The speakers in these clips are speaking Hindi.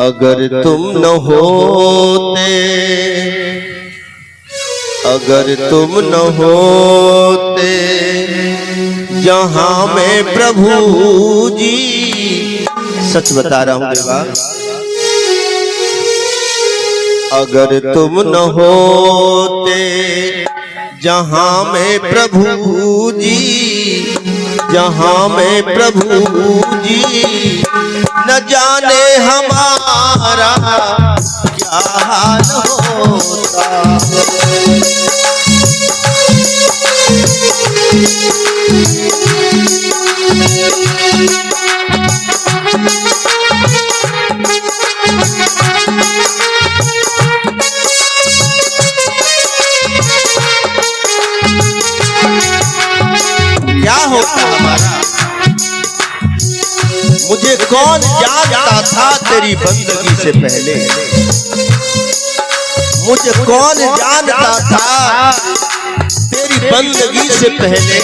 अगर तुम न होते, अगर तुम न होते जहां में प्रभु जी, सच बता रहा हूं देवा, अगर तुम न होते जहां में प्रभु जी, जहां में प्रभु जी, न जाने हमारा क्या हाल होता। क्या होता हमारा, मुझे कौन जानता था तेरी बंदगी से पहले, मुझे कौन जानता था तेरी बंदगी से पहले,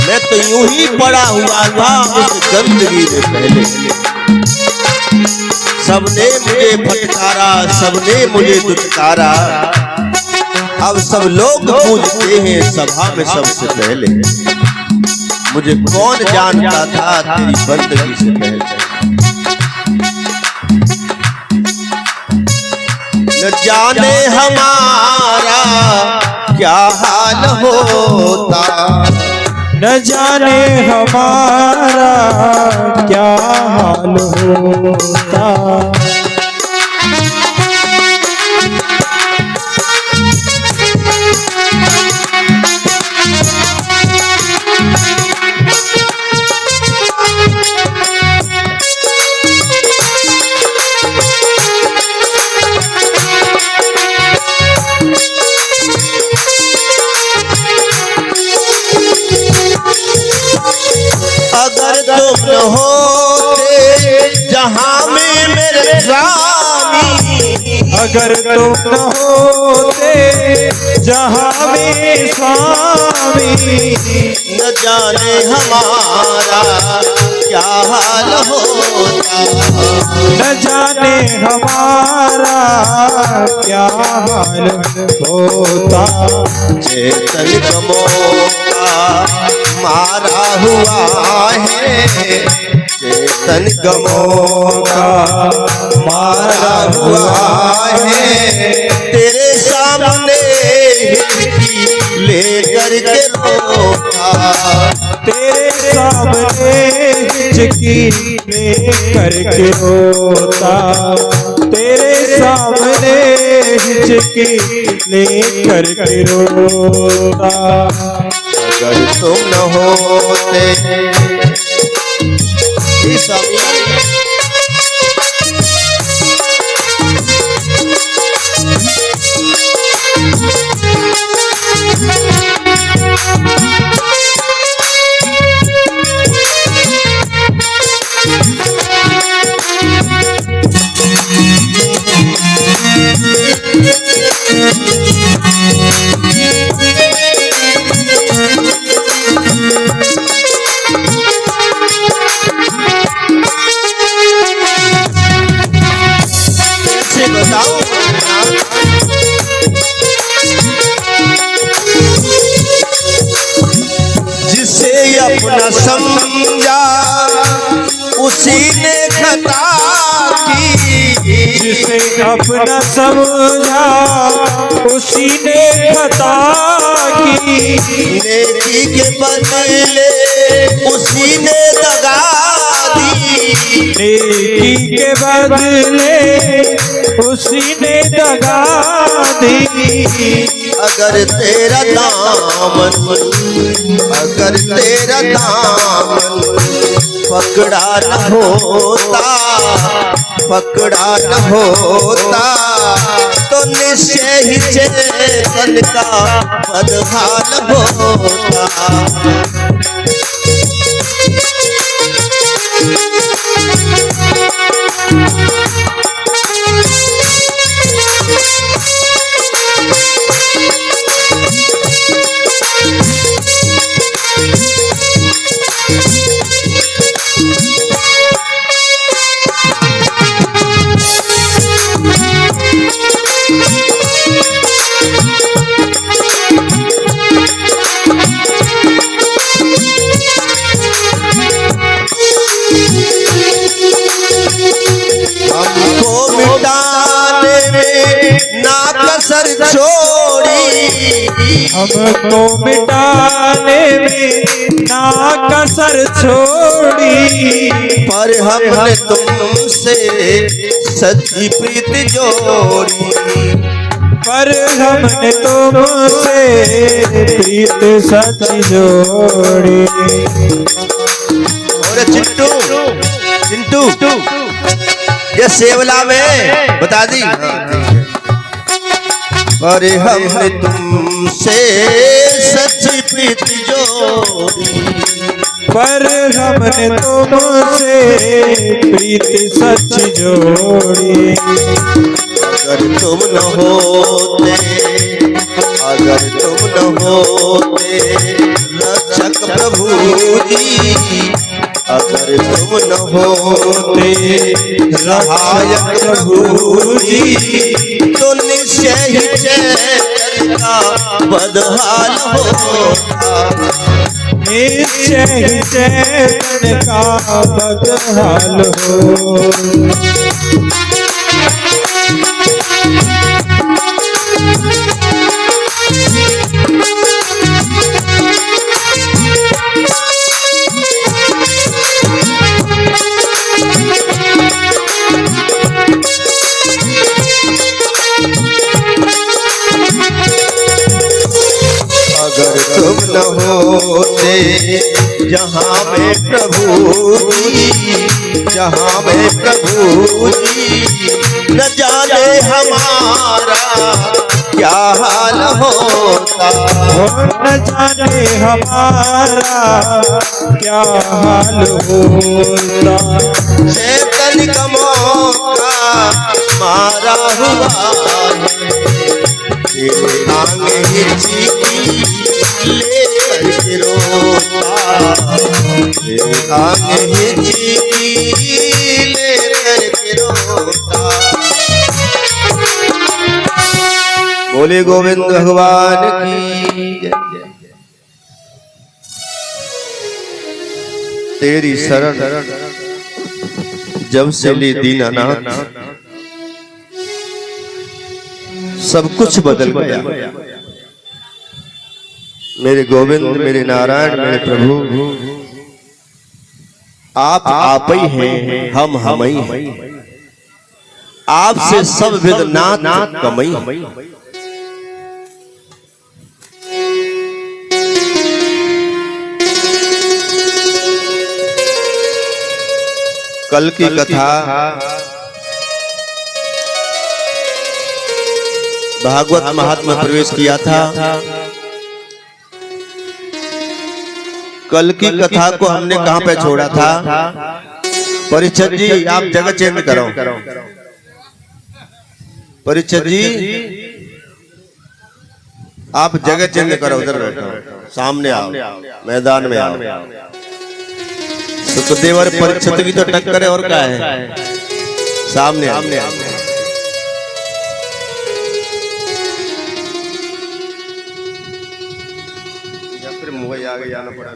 मैं तो यूं ही पड़ा हुआ था उस गंदगी में पहले। सबने मुझे फटकारा, सबने मुझे दुत्कारा, अब सब लोग पूछते हैं सभा में सबसे पहले, मुझे कौन जानता था तेरी बंदगी से पहले। न जाने हमारा क्या हाल होता, न जाने हमारा क्या हाल होता। अगर तुम न होते जहां में मेरे स्वामी, अगर तुम न होते जहां में स्वामी, न जाने हमारा क्या हाल होता, न जाने हमारा क्या हाल होता। चेतन गमों का मारा हुआ है, चेतन गमों का मारा हुआ है, तेरे सामने लेकर के रोता, तेरे सामने हिचकी लेकर के रोता, तेरे सामने हिचकी लेकर के रोता। अगर तुम न होते, जिसे अपना समझा उसी ने खता की, जिसे अपना समझा उसी ने खता की, नेकी के बदले उसी ने दगा दी, नेकी के बदले उसी ने दगा दी। अगर तेरा दामन, अगर तेरा दामन पकड़ा न होता, पकड़ा न होता, तो निश्चय ही चेतन का बदहाल होता। कसर छोड़ी, हमको मिटाने में ना कसर छोड़ी। पर हमने तुमसे सच्ची प्रीत जोड़ी, पर हमने तुमसे प्रीत सच जोड़ी। और चिंटू चिंटू ये सेवला में बता दी। पर हमने तुमसे सच्ची प्रीत जोड़ी, पर हमने तुमसे प्रीत सच जोड़ी। अगर तुम न होते, अगर तुम न होते रक्षक प्रभु जी, अगर तुम न होते सहायक प्रभु जी, तो निश्चय ही चैतन्य का बदहाल होता। निश्चय ही चैतन्य का बदहाल हो। अगर तुम न होते जहाँ में प्रभु जी, जहाँ में प्रभु जी, न जाने हमारा क्या हाल होता। न जाने हमारा क्या हाल होता। चैतन्य का मौका मारा हुआ, तेरे आगे हिचकी ले करके रोता, तेरे आगे हिचकी ले करके रोता। बोले गोविंद भगवान की जय। तेरी शरण जब से ली दीनानाथ, सब कुछ बदल गया। मेरे गोविंद, मेरे नारायण, मेरे प्रभु, आप ही हैं, हम ही हैं। आपसे सब विद नाथ कमई। कल की कथा भागवत महात्मा प्रवेश किया था। कल की कथा को हमने कहां पे छोड़ा था? परीक्षित जी आप जगह चेंज करो। परीक्षित जी आप जगह चेंज करो, उधर बैठो, सामने आओ, मैदान में आओ। सुखदेव और परीक्षित की तो टक्कर है, और क्या है? सामने आओ। या फिर मुंबई आगे जाना पड़ा।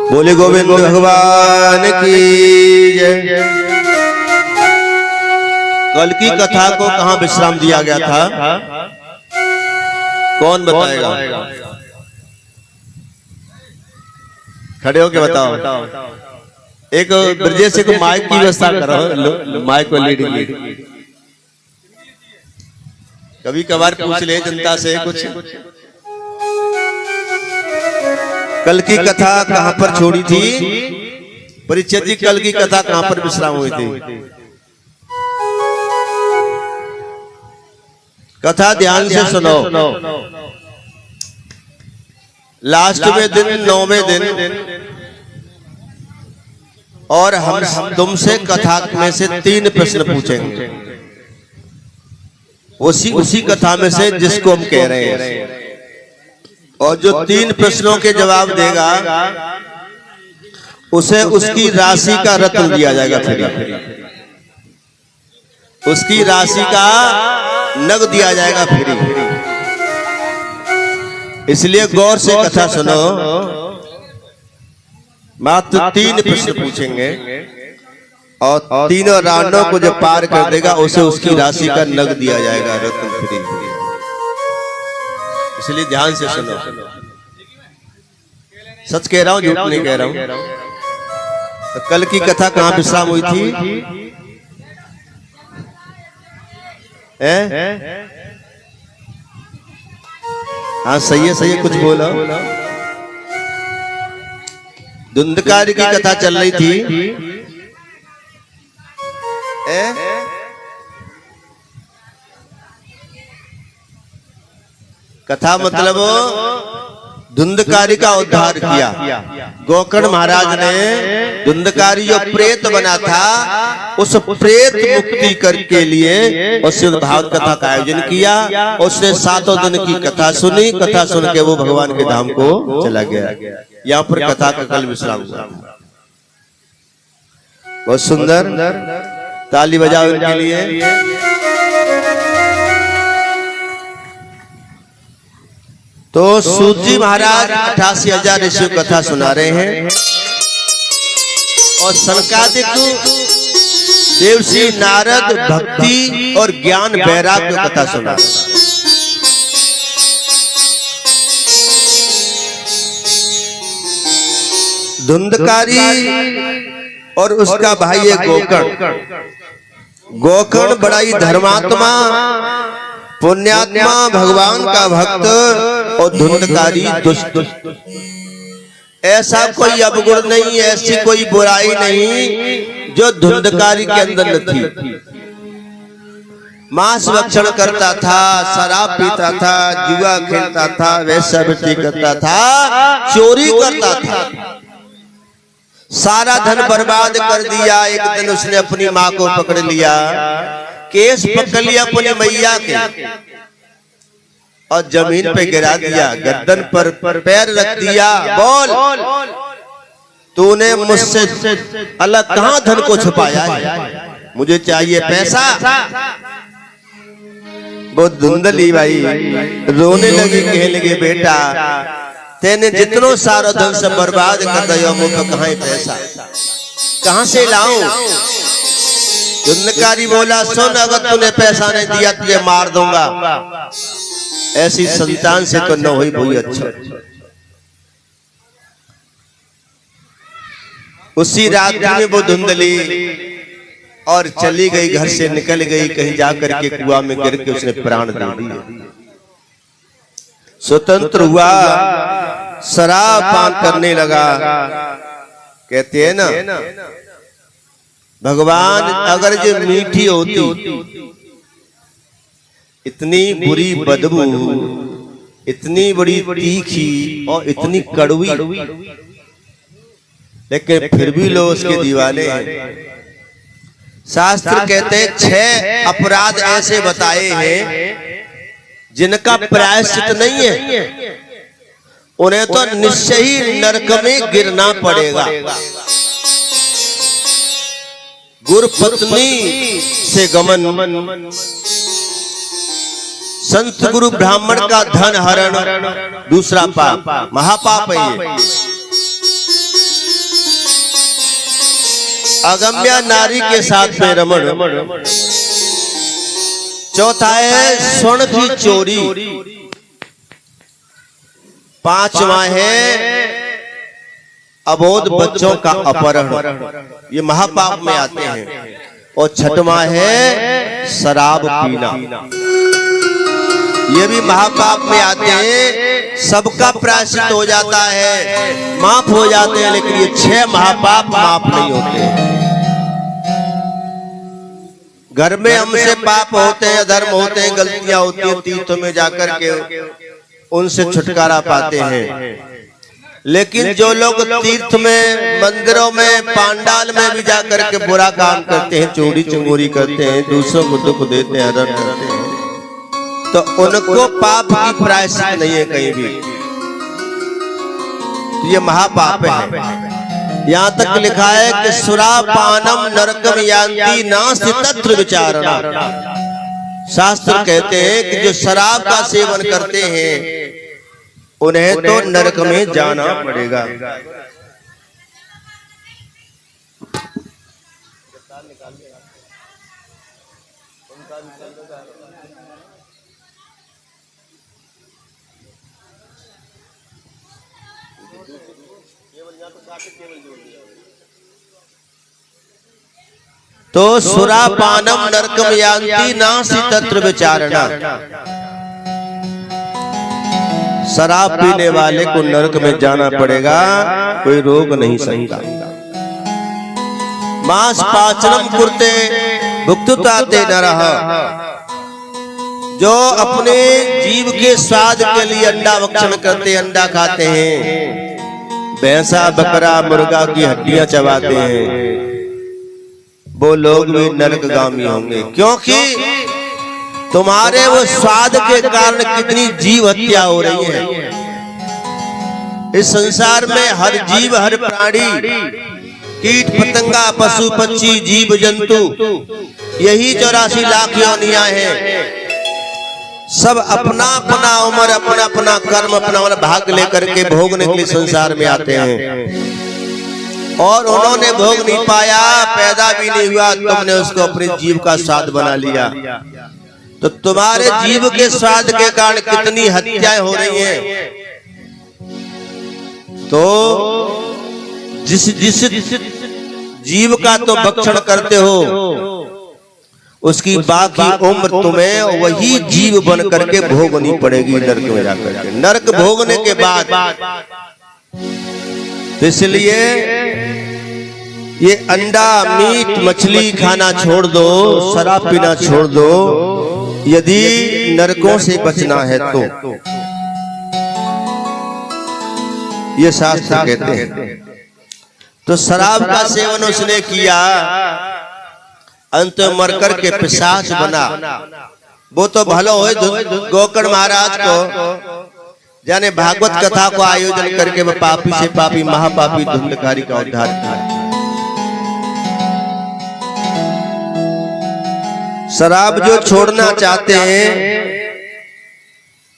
बोले गोविंद भगवान की जय। कल की कथा को कहाँ विश्राम दिया गया था? कौन बताएगा? खड़े होके बताओ। एक ब्रजेश से को माइक की व्यवस्था करो, माइक को लीड। कभी कभार पूछ ले जनता से कुछ। कल की कथा कहाँ पर छोड़ी थी? परीक्षित जी, कल की कथा कहाँ पर विश्राम हुई थी? कथा ध्यान से सुनो। लास्ट में दिन 9वें दिन, और हम तुमसे कथा में से 3 प्रश्न पूछेंगे, उसी कथा में से जिसको हम कह रहे हैं। और जो 3 प्रश्नों के जवाब देगा उसे उसकी राशि का रत्न दिया जाएगा, फ्री। उसकी राशि का नग दिया जाएगा, फ्री। इसलिए गौर से कथा सुनो। मात्र 3 प्रश्न पूछेंगे और तीनों रानों को जो पार कर देगा उसे उसकी राशि का नग दिया जाएगा, रत्न, फ्री। इसलिए ध्यान से सुनो। सच कह रहा हूं, झूठ नहीं कह रहा हूं। तो कल की कथा कहाँ विश्राम हुई थी? हाँ सही है, कुछ बोलो। धुंधकारी की कथा चल रही थी। कथा मतलब धुंधकारी का उद्धार किया। गोकर्ण महाराज ने धुंधकारी जो प्रेत बना था, उस प्रेत मुक्ति कर के लिए उससे भागवत कथा का आयोजन किया। उसने 7 दिन की कथा सुनी। कथा सुन के वो भगवान के धाम को चला गया। यहाँ पर कथा का कल विश्राम हुआ। बहुत सुंदर, ताली बजाओ उनके लिए। तो सूत जी महाराज 88,000 ऋषि कथा सुना रहे हैं और सनकादिक देवर्षि नारद भक्ति और ज्ञान वैराग्य कथा सुना रहे हैं। धुंधकारी और उसका भाई है गोकर्ण। गोकर्ण बड़ा ही धर्मात्मा, पुण्यात्मा, भगवान का भक्त, और धुंधकारी दुष्ट। ऐसा कोई अवगुण नहीं, ऐसी कोई बुराई नहीं जो धुंधकारी के अंदर न थी। मांस भक्षण करता था, शराब पीता था, जुआ खेलता था, वेश्यावृत्ति करता था, चोरी करता था, सारा धन बर्बाद कर दिया। एक दिन उसने अपनी माँ को पकड़ लिया, केस पकड़ लिया अपनी मैया के और जमीन पे गिरा दिया, गर्दन पर पैर रख दिया। बोल, तूने मुझसे अलग कहां धन को छुपाया है? मुझे चाहिए पैसा। वो धुंधली भाई रोने लगी, कहने लगे बेटा तेने जितनो सारा धन से बर्बाद कर दिया, मुझे कहाँ है पैसा, कहां से लाऊं? धुंधकारी बोला, सुन, अगर तूने पैसा नहीं दिया तुझे मार दूंगा। ऐसी संतान से तो न हुई कोई अच्छा। उसी रात में वो धुंधली और चली गई, घर से निकल गई, कहीं जाकर के कुआं में गिर के उसने प्राण दे दिए। स्वतंत्र हुआ, शराब पान करने लगा। कहते हैं ना, भगवान अगर जो मीठी होती, इतनी बुरी बदबू, इतनी बड़ी तीखी और इतनी कड़वी, लेकिन फिर भी लोग उसके दीवाने हैं। शास्त्र कहते हैं 6 अपराध ऐसे बताए हैं जिनका प्रायश्चित नहीं है, उन्हें तो निश्चय ही नरक में गिरना पड़ेगा। गुरुपत्नी से गमन, संत गुरु ब्राह्मण का धन हरण, दूसरा पाप, महापाप है ये। अगम्या नारी के साथ में रमण, चौथा है स्वर्ण की चोरी। पांचवा है अबोध बच्चों का अपहरण, ये महापाप में आते हैं। और छठवां है शराब पीना, ये भी महापाप में आते हैं। सबका प्रायश्चित हो जाता है, माफ हो जाते हैं, लेकिन ये 6 महापाप माफ नहीं होते। घर में हमसे पाप होते हैं, अधर्म होते हैं, गलतियां होती हैं, तीर्थों में जाकर के उनसे छुटकारा पाते हैं। लेकिन जो लोग तीर्थ में, मंदिरों में, पांडाल में भी जाकर के बुरा काम करते हैं, चोरी चंगोरी करते हैं, दूसरों को दुख देते हैं, हरण करते हैं, तो उनको पाप की प्रायश्चित नहीं है कहीं भी। तो ये महापाप है। यहाँ तक लिखा है कि सुरापानम नरकम यान्ति नास्ति तत्र विचारणा। शास्त्र कहते हैं कि जो शराब का सेवन करते हैं उन्हें तो नरक में जाना पड़ेगा। तो सुरापानम नरकम यान्ति नास्ति तत्र विचारणा। शराब पीने वाले को नरक में जाना पड़ेगा, कोई रोक नहीं सकता। मांस पाचनम कुर्ते भुक्तुताते नरः। जो अपने जीव के स्वाद के लिए अंडा भक्षण करते, अंडा खाते हैं, भैंसा बकरा मुर्गा की हड्डियां चबाते हैं, वो लोग भी नरकगामी होंगे। क्योंकि तुम्हारे वो स्वाद के कारण कितनी जीव हत्या हो रही है। इस संसार में हर जीव, हर प्राणी, कीट पतंगा, पशु पक्षी, जीव जंतु, यही 84 लाख योनियां हैं। सब अपना अपना उम्र, अपना अपना कर्म, अपना भाग लेकर के भोगने के लिए संसार में आते हैं। और उन्होंने भोग नहीं पाया, पैदा भी नहीं हुआ, तुमने उसको अपने जीव का स्वाद बना लिया। तो तुम्हारे जीव के स्वाद के कारण कितनी हत्याएं हो रही हैं। तो जिस जीव का तो भक्षण करते हो, उसकी बाकी उम्र तुम्हें वही जीव बन करके भोगनी पड़ेगी नरक में जाकर के। नरक भोगने के बाद, इसलिए ये अंडा, मीट, मछली खाना छोड़ दो, शराब पीना छोड़ दो, यदि नरकों से बचना है तो। ये शास्त्र कहते हैं। तो शराब का सेवन उसने किया, अंत में मरकर के पिशाच बना। वो तो भलो हो गोकर्ण महाराज को, जाने भागवत कथा को आयोजन करके वो पापी से पापी, महापापी धुंधकारी का उद्धार किया। शराब जो छोड़ना चाहते हैं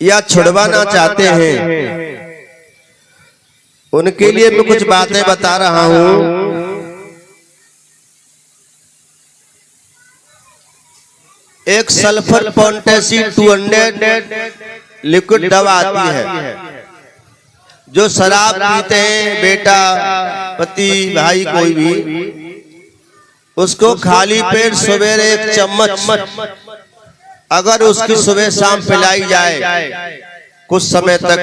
या छुड़वाना चाहते हैं, उनके लिए मैं कुछ बातें बता रहा हूं। एक सल्फर पोटेसी 200 लिक्विड दवा आती है। जो शराब पीते हैं, बेटा, पति, भाई, कोई भी, उसको खाली पेट सवेरे 1 चम्मच अगर उसकी सुबह शाम पिलाई जाए कुछ समय तक,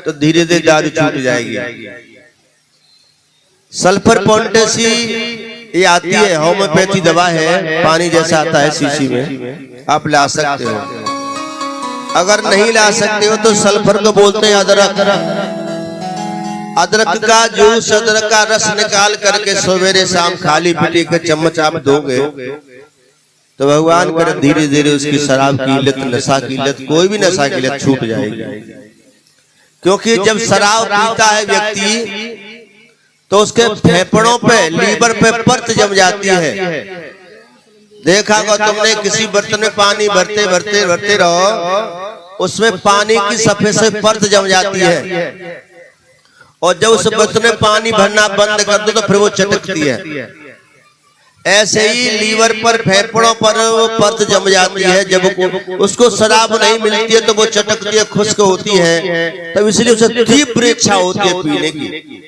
तो धीरे धीरे दारू छूट जाएगी। सल्फर पोटेसी ये आती है, होम्योपैथी दवा है, पानी जैसा आता है शीशी में, आप ला सकते हो। अगर नहीं ला सकते हो तो सल्फर को बोलते हैं अदरक। अदरक का जूस, अदरक का रस निकाल करके सवेरे शाम खाली पेट के चम्मच आप दोगे तो भगवान करे धीरे धीरे उसकी शराब की लत, नशा की लत, कोई भी नशा की लत छूट जाएगी। क्योंकि जब शराब पीता है व्यक्ति तो उसके फेफड़ों पे, लीवर पे परत जम जाती है। देखा होगा तुमने, किसी बर्तन में पानी भरते भरते भरते रहो, उसमें पानी की सफेद से परत जम जाती है, और जब उस बर्तन में पानी भरना बंद कर दो तो फिर वो चटकती है। ऐसे ही लीवर पर, फेफड़ों पर वो परत जम जाती है। जब उसको शराब नहीं मिलती है तो वो चटकती है, खुश्क होती है, तब इसलिए उसे तीव्र इच्छा होती है पीने की।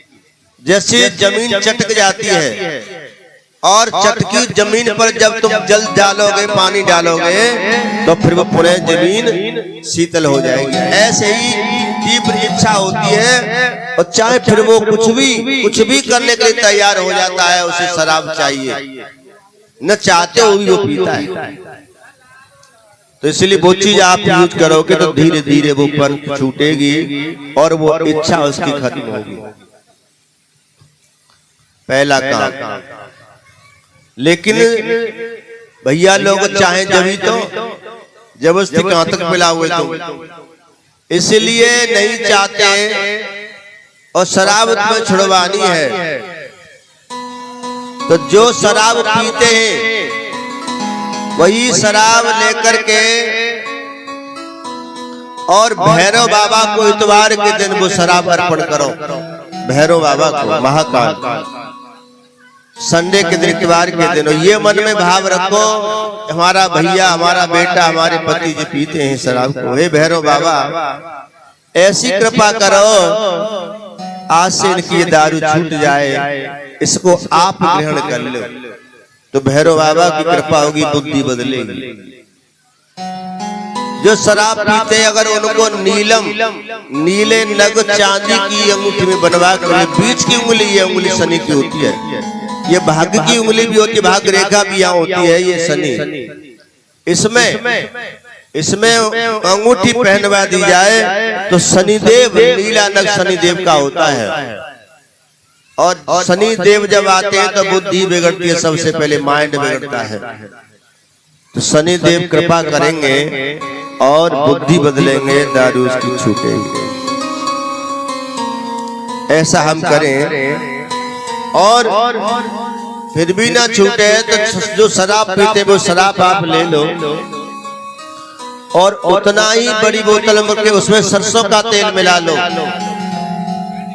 जैसे जमीन चटक जाती है और चटकी जमीन पर जब तुम जल डालोगे, पानी डालोगे, तो फिर वो पुनः जमीन शीतल हो जाएगी। ऐसे ही तीव्र इच्छा होती है और चाहे फिर वो कुछ भी करने के लिए तैयार हो जाता है, उसे शराब चाहिए, न चाहते हुए भी वो पीता है। तो इसलिए वो चीज आप यूज करोगे तो धीरे धीरे वो पर छूटेगी और वो इच्छा उसकी खत्म होगी। पहला काम। लेकिन भैया लोग चाहे जभी तो जबरदस्ती कहां तक पिला हुए तुम, इसलिए नहीं चाहते और शराब तुम्हें छुड़वानी है। तो जो शराब पीते हैं वही शराब लेकर के और भैरव बाबा को इतवार के दिन वो शराब अर्पण करो। भैरव बाबा को, महाकाल, संडे के दिन, इतवार के दिन। ये मन में भाव रखो, हमारा भैया, हमारा बेटा, हमारे पति जी पीते हैं शराब को, हे भैरव बाबा ऐसी कृपा करो आज से इनकी ये दारू छूट जाए, इसको आप ग्रहण कर लो। तो भैरव बाबा की कृपा होगी, बुद्धि बदलेगी। जो शराब पीते हैं अगर उनको नीले नग चांदी की अंगूठी में बनवा कर, बीच की उंगली, ये उंगली शनि की होती है, ये भाग्य की उंगली भी होती है, भाग्य रेखा भी यहाँ होती है, ये शनि। इसमें अंगूठी पहनवा दी जाए तो शनिदेव, नीला नग शनिदेव का होता है। और शनिदेव जब आते हैं तो बुद्धि बिगड़ती है, सबसे पहले माइंड बिगड़ता है। तो शनिदेव कृपा करेंगे और बुद्धि बदलेंगे, दारू उसकी छूटेगी। ऐसा हम करें और फिर भी ना छूटे तो जो शराब पीते वो शराब आप ले लो और उतना ही बड़ी बोतल में उसमें सरसों का तेल मिला लो।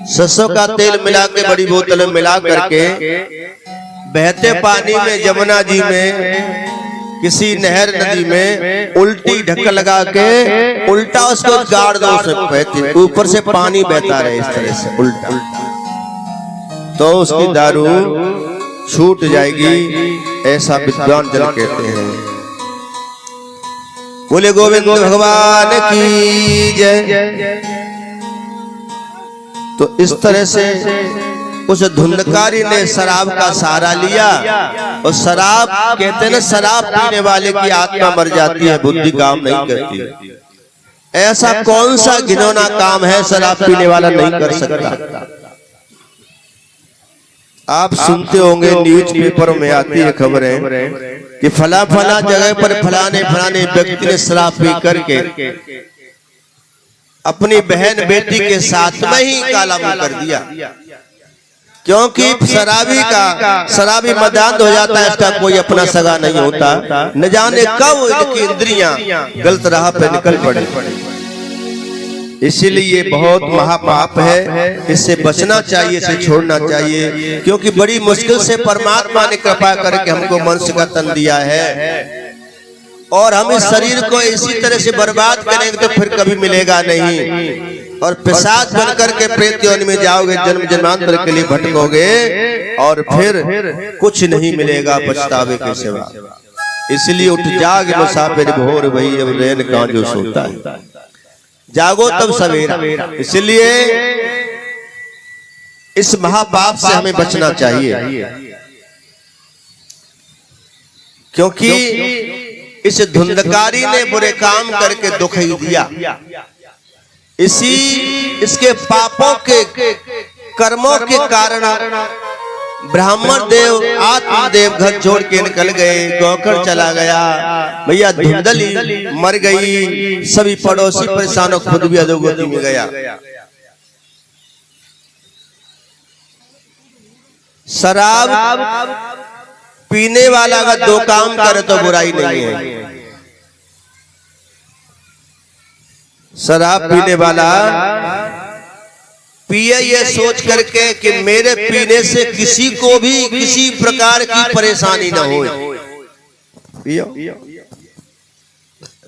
सरसों का तेल मिला के बड़ी बोतल में मिला करके बहते पानी में, यमुना जी में, किसी नहर नदी में उल्टी ढक्कन लगा के उल्टा उसको गाड़ दो, उसमें ऊपर से पानी बहता रहे इस तरह से उल्टा, तो उसकी दारू छूट जाएगी। ऐसा विद्वान जन कहते हैं। बोले गोविंद भगवान की जय। तो इस तरह से उस धुंधकारी ने शराब का सहारा लिया और शराब कहते हैं ना, शराब पीने वाले की आत्मा मर जाती है, बुद्धि काम नहीं करती। ऐसा कौन सा घिनौना काम है शराब पीने वाला नहीं कर सकता। आप सुनते होंगे न्यूज पेपर में आती है खबरें कि फला जगह पर फलाने व्यक्ति ने शराब पी करके अपनी बहन बेटी के साथ में ही काला मुंह कर दिया। क्योंकि शराबी मदान हो जाता है, इसका कोई अपना सगा नहीं होता, न जाने कब इनकी इंद्रियां गलत राह पे निकल पड़े। इसीलिए ये बहुत महापाप है, इससे बचना चाहिए, इसे छोड़ना चाहिए। क्योंकि बड़ी मुश्किल से परमात्मा ने कृपा करके हमको मनुष्य का तन दिया है और हम इस शरीर को इसी तरह से बर्बाद करेंगे तो फिर कभी मिलेगा नहीं और पिशाच बनकर के प्रेत योनि में जाओगे, जन्म जन्मांतर के लिए भटकोगे और फिर कुछ नहीं मिलेगा पछतावे के सिवा। इसलिए उठ जाग मुसाफिर भोर भई, अब रैन कां जो सोता है, जागो तब सवेरा। इसलिए इस महापाप से हमें बचना चाहिए, क्योंकि इस धुंधकारी ने बुरे काम करके दुख ही दिया। इसके पापों के कर्मों के कारण ब्राह्मण देव आत्मदेव घर छोड़ के निकल गए, गौखर चला गया, भैया धुंधली मर गई, सभी पड़ोसी परेशान और खुद भी अधोगति में गया। शराब पीने वाला अगर दो काम करे तो बुराई नहीं है। शराब पीने वाला पिए ये सोच करके कि मेरे पीने से किसी को भी किसी प्रकार की परेशानी न हो। पियो।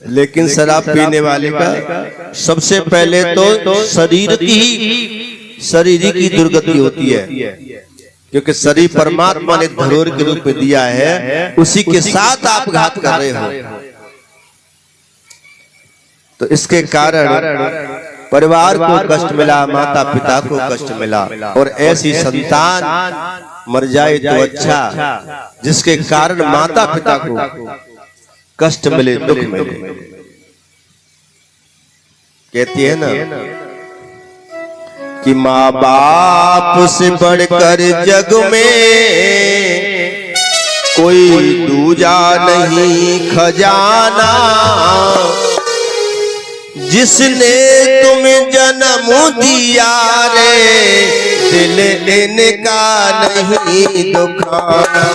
लेकिन शराब पीने वाले का सबसे पहले तो शरीर की दुर्गति होती है, क्योंकि शरीर परमात्मा ने धरोहर के रूप में दिया है, उसी के साथ आप घात कर रहे हो। तो इसके कारण परिवार को कष्ट मिला, माता पिता को कष्ट मिला, और ऐसी संतान मर जाए तो अच्छा, जिसके कारण माता पिता को कष्ट मिले, दुख मिले। कहती है ना कि माँ बाप से बढ़कर जग में कोई दूजा नहीं खजाना, जिसने तुम्हें जन्म दिया रे दिल इनका नहीं दुखाना।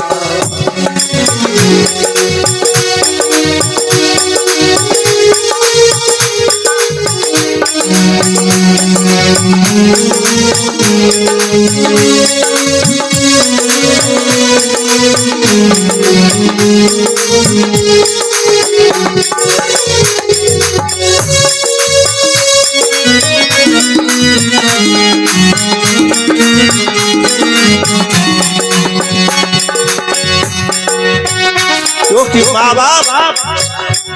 क्योंकि माँ बाप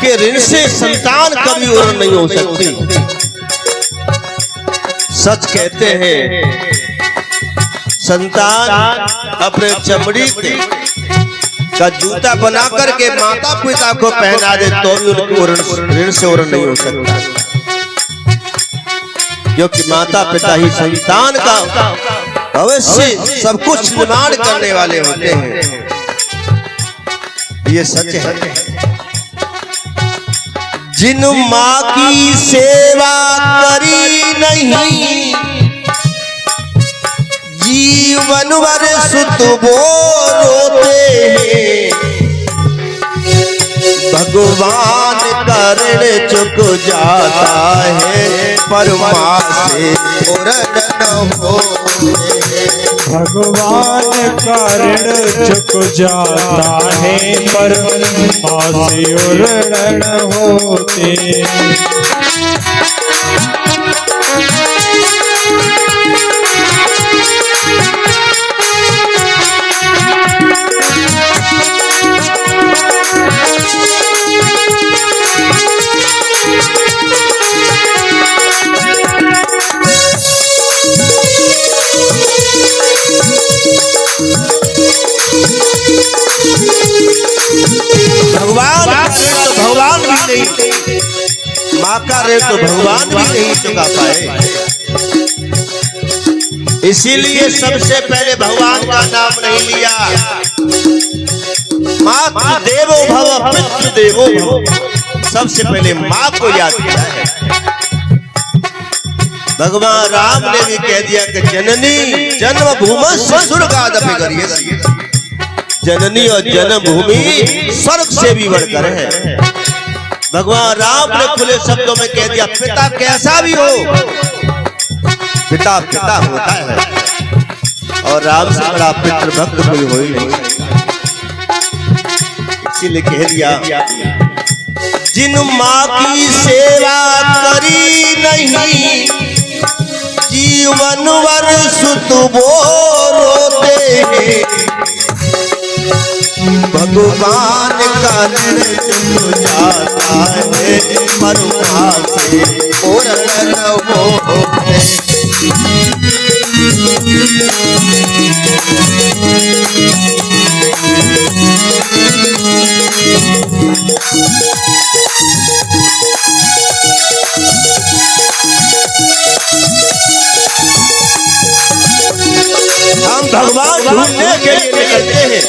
के ऋण से संतान कभी उर्ण नहीं हो सकती। सच कहते हैं, संतान अपने चमड़ी का जूता बना करके माता पिता को पहना दे तो भी उनकी ऋण से उर्ण नहीं हो सकता, क्योंकि माता पिता ही संतान का अवश्य सब कुछ निर्माण करने वाले होते हैं। ये सच है। जिन माँ की सेवा करी नहीं, जीवन भर सुत वो रोते हैं, भगवान का ऋण चुक जाता है, पर माँ से पूर्ण न होते। भगवान का ऋण चुक जाता है, पर माँ से ऋण होते। भगवान भी नहीं, माँ का ऋण तो भगवान भी नहीं चुका पाए। इसीलिए सबसे पहले भगवान का नाम नहीं लिया। मातृ देवो भव पितृ देवो भव, सबसे पहले माँ को याद किया है। भगवान राम ने भी कह दिया कि जननी जन्म भूमि स्वर्गादपि गरीयसी, जननी और जन्मभूमि स्वर्ग से भी बढ़कर है। भगवान राम ने खुले शब्दों में कह दिया, पिता कैसा भी हो, पिता पिता होता है, और राम से बड़ा पितृ भक्त कोई हो ही नहीं। इसीलिए कह दिया, जिन माँ की सेवा करी नहीं, जीवन भर सुत वो रोते हैं, भगवान का ऋण चुक जाता है, पर माँ से पूर्ण न होते। हम भगवान ढूंढने के लिए निकलते हैं,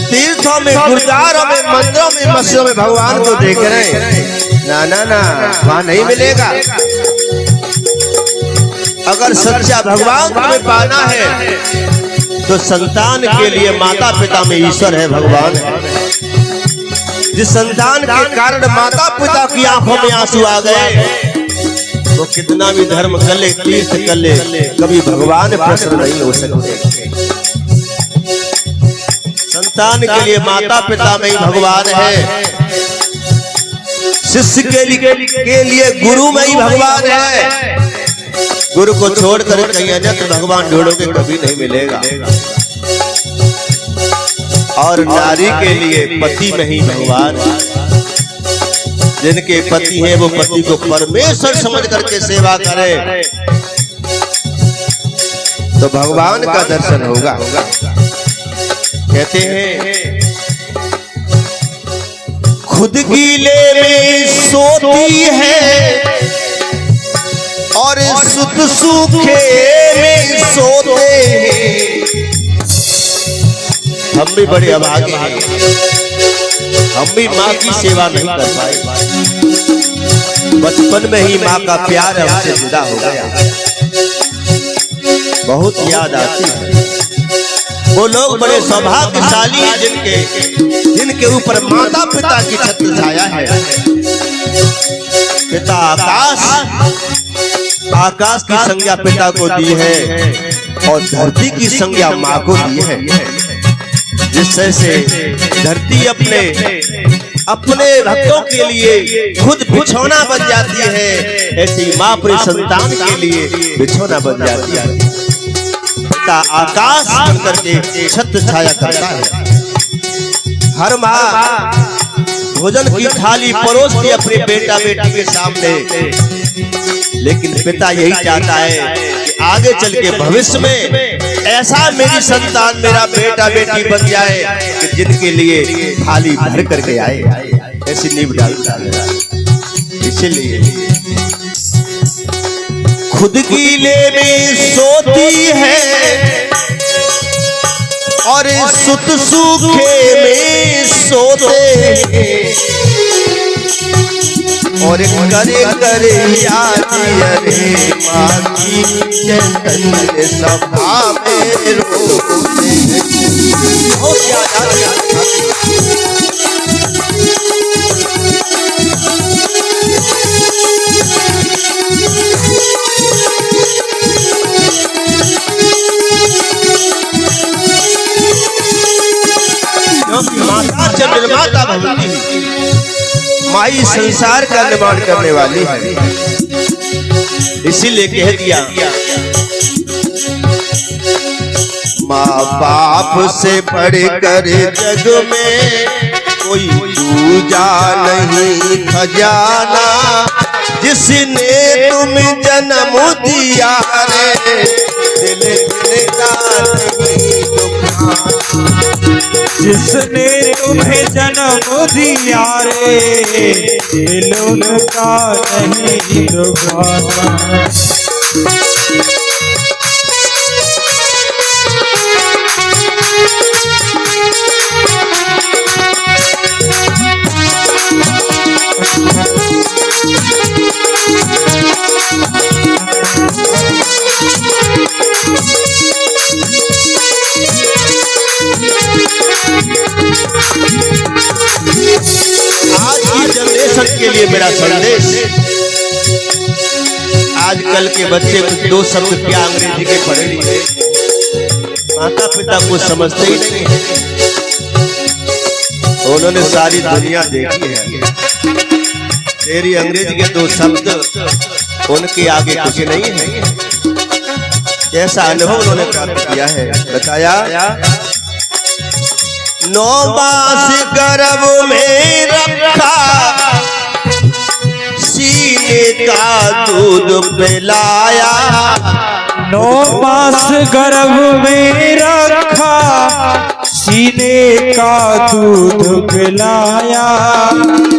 तीर्थों में, गुरुद्वारों में, मंदिरों में, मस्जिदों में भगवान को देख रहे हैं। ना ना ना, वहां नहीं मिलेगा। अगर सच्चा भगवान तुम्हें पाना है तो संतान के लिए माता पिता में ईश्वर है, भगवान है। जिस संतान के कारण माता पिता की आंखों में आंसू आ गए, वो कितना भी धर्म कर ले, तीर्थ कर ले, कभी भगवान प्रसन्न नहीं हो सकते। संतान के लिए माता पिता में ही भगवान है, शिष्य के लिए गुरु में ही भगवान है। गुरु को छोड़कर कहीं अन्यत्र भगवान ढूंढोगे कभी नहीं मिलेगा। और नारी के लिए पति में ही भगवान है। जिनके पति है वो पति को परमेश्वर समझ करके सेवा करे तो भगवान का दर्शन होगा। कहते हैं खुद गीले में सोती है और सुत सूखे में सोते हैं। हम भी बड़े अभागे हैं, हम भी माँ की सेवा नहीं कर पाए। बचपन में ही माँ का प्यार हमसे जुदा हो गया। बहुत याद आती है वो लोग बड़े सौभाग्यशाली हैं जिनके ऊपर माता पिता की छत्र छाया है। पिता आकाश की संज्ञा पिता को दी है और धरती की संज्ञा माँ को दी है। जिससे से धरती अपने भक्तों के लिए खुद बिछौना बन जाती है, ऐसी माँ अपने संतान के लिए बिछौना बन जाती है। पिता आकाश बनकर के छत्र छाया करता है। हर माँ भोजन की थाली परोसती अपने बेटा बेटी के सामने, लेकिन पिता यही चाहता है कि आगे चल के भविष्य में ऐसा मेरी संतान मेरा बेटा बेटी बन जाए कि जिनके लिए थाली भर करके आए, ऐसी नींव डालता है। इसलिए खुद गीले में सोती है और सुत सूखे में सोते हैं। और करे करे याद अरे माँ की चैतन्य सभा में रोते हैं। बहुत याद आता है। माता जब निर्माता भवती माई संसार का निर्माण करने वाली है। इसीलिए कह दिया माँ बाप से बढ़कर जग में कोई दूजा नहीं खजाना। जिसने तुम जन्म दिया रे दिल का नहीं दुखाना। जिसने तुम्हें जन्म दिया रे दिल उनका नहीं दुखाना। के लिए मेरा संदेश, आजकल के बच्चे कुछ दो शब्द क्या अंग्रेजी के पढ़े लिखे, माता पिता को समझते ही नहीं है। उन्होंने सारी दुनिया देखी है, तेरी अंग्रेजी के दो शब्द उनके आगे कुछ नहीं है। ऐसा अनुभव उन्होंने प्राप्त किया है। बताया 9 मास गर्भ में रखा, सीने का दूध पिलाया। 9 मास गर्भ में रखा, सीने का दूध पिलाया।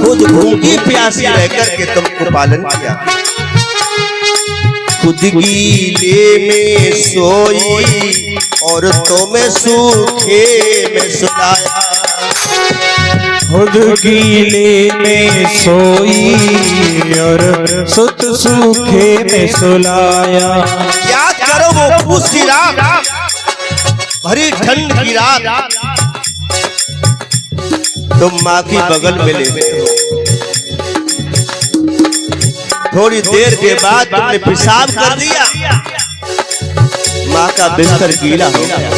खुद भूखी प्यासी रहकर के तुमको पालन किया। खुद गीले में सोई और तुम्हें सूखे में सुलाया। खुद गीले में सोई और सुत सूखे में सुलाया। याद करो वो पूस की रात, भरी ठंड की रात, तुम माँ की बगल में लेटे हो। थोड़ी देर के बाद तुमने पेशाब कर दिया, माँ का बिस्तर गीला हो गया।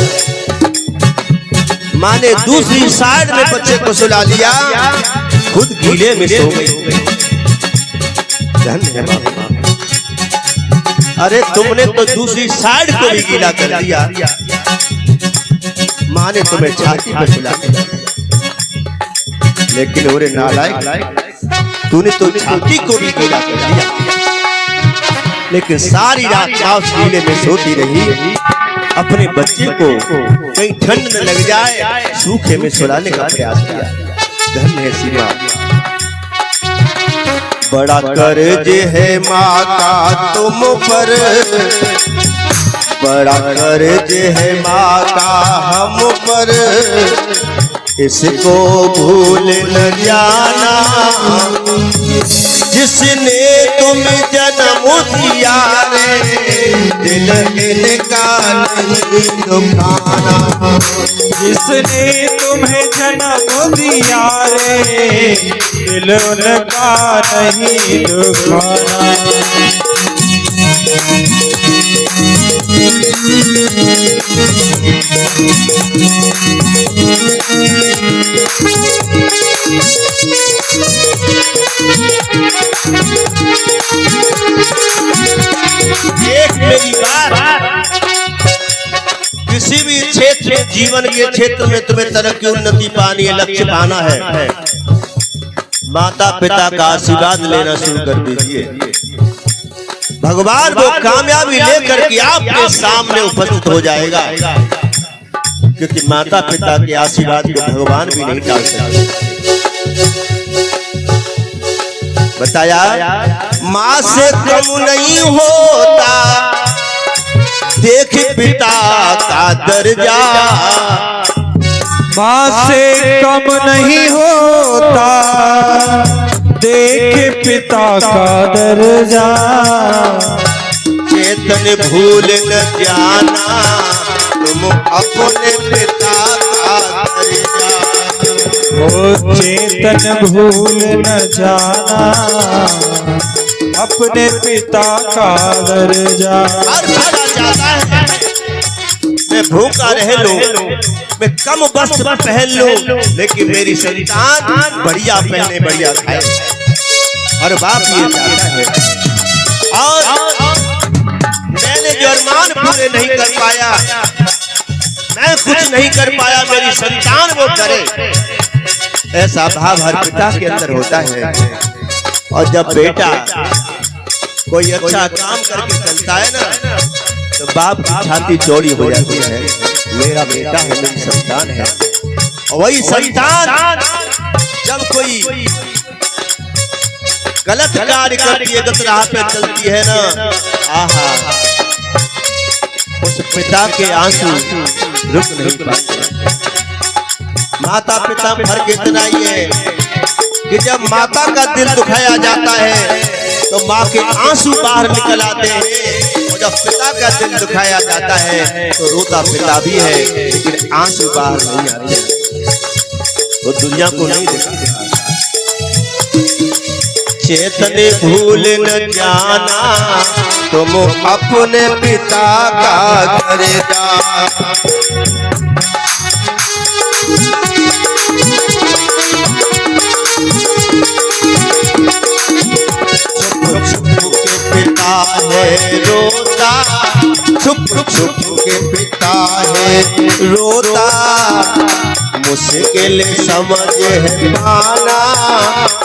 माँ ने दूसरी साइड में बच्चे को सुला लिया, खुद गीले में सो गई। अरे तुमने तो दूसरी साइड को भी गीला कर दिया, माँ ने तुम्हें छाती पर सुला दिया। लेकिन ओरे नालायक, तूने तो छाती को भी गीला कर दिया। लेकिन सारी रात माँ उस गीले में सोती रही, अपने बच्चे को कहीं ठंड न लग जाए सूखे में सुलाने का प्रयास किया। धन्य है सीमा, बड़ा कर्ज है माँ का तुम पर, बड़ा कर्ज है माँ का हम पर, इसको भूल न जाना, जिसने तुम्हें जन्म दिया रे, दिल इनका नहीं दुखाना, जिसने तुम्हें जन्म दिया रे, दिल उनका नहीं दुखाना। एक मेरी बात, किसी भी क्षेत्र में, जीवन के क्षेत्र में तुम्हें तरक्की उन्नति पानी है, लक्ष्य पाना है, माता पिता का आशीर्वाद लेना शुरू कर दीजिए। भगवान वो कामयाबी लेकर के आपके सामने उपस्थित हो जाएगा, क्योंकि माता पिता के आशीर्वाद को भगवान भी नहीं टाल सकते। बताया माँ से कम नहीं होता, देख पिता का दर्जा, माँ से कम नहीं होता, देख पिता का दर्जा, चेतन भूल न जाना, तुम अपने पिता का दर्जा, ओ चेतन भूल न जाना, अपने पिता का दर्जा। हर बड़ा चाहता है मैं भूखा रह लूं, मैं कम वस्त्र पहन लूं, लेकिन मेरी संतान बढ़िया पहने, बढ़िया खाए। हर बाप ये चाहता है। और मैंने जो अरमान पूरे नहीं कर पाया, मैं कुछ नहीं कर पाया, मेरी संतान वो करे, ऐसा भाव हर पिता के अंदर होता है। और जब बेटा कोई अच्छा काम करके चलता है ना, तो बाप की छाती चौड़ी हो जाती है, मेरा बेटा है, मेरी संतान है। और वही संतान जब कोई गलत कार्य करती है, गलत राह पे चलती है ना, आहा, उस पिता के आंसू रुक नहीं पाते। माता पिता में फर्क इतना ही है कि जब माता का दिल दुखाया जाता है तो माँ के आंसू बाहर निकल आते हैं, और जब पिता का दिल दुखाया जाता है तो रोता पिता भी है, लेकिन आंसू बाहर नहीं आते, वो दुनिया को नहीं देखता। चेतन भूल न जाना, तुम अपने पिता का दर्जा, पिता है रोता, छुप छुप के पिता है रोता, मुश्किल समझ है पाना,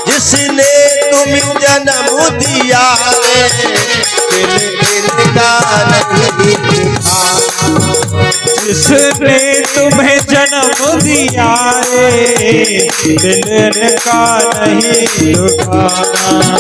जिसने तुम जन्म दिया रे, दिल इनका नहीं दिखाना, जिसने तुम्हें जन्म दिया रे, दिल इनका नहीं दुखाना।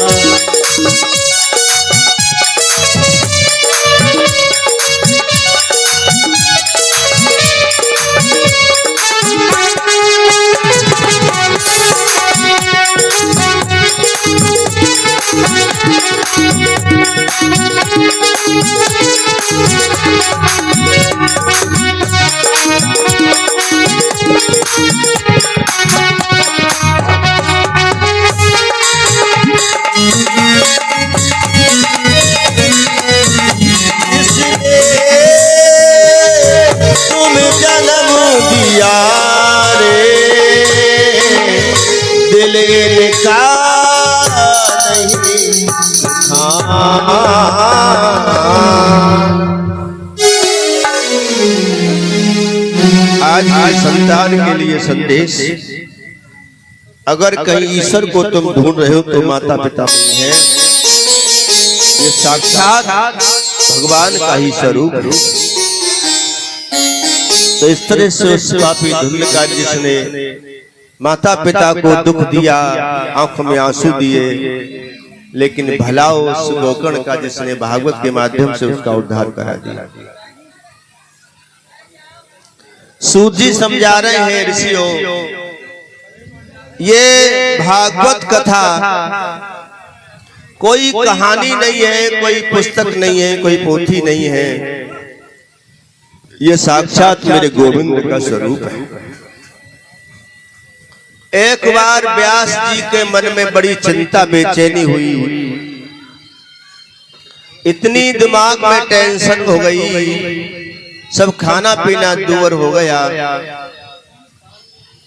का नहीं आज की संतान के लिए संदेश, अगर कहीं ईश्वर को तुम ढूंढ रहे हो तो माता पिता नहीं है, ये साक्षात भगवान का ही स्वरूप है। तो इस तरह से उस पापी धुंध का जिसने माता पिता को दुख दिया, आंखों में आंसू दिए, लेकिन भला उस गोकर्ण का जिसने भागवत के माध्यम से उसका उद्धार करा दिया। सूत जी समझा रहे हैं ऋषियों, ये भागवत कथा कोई कहानी नहीं है, कोई पुस्तक नहीं है, कोई पोथी नहीं है, ये साक्षात मेरे गोविंद का स्वरूप है। एक बार व्यास जी के मन में बड़ी चिंता बेचैनी हुई, इतनी दिमाग में टेंशन हो गई, सब खाना पीना दूर हो गया।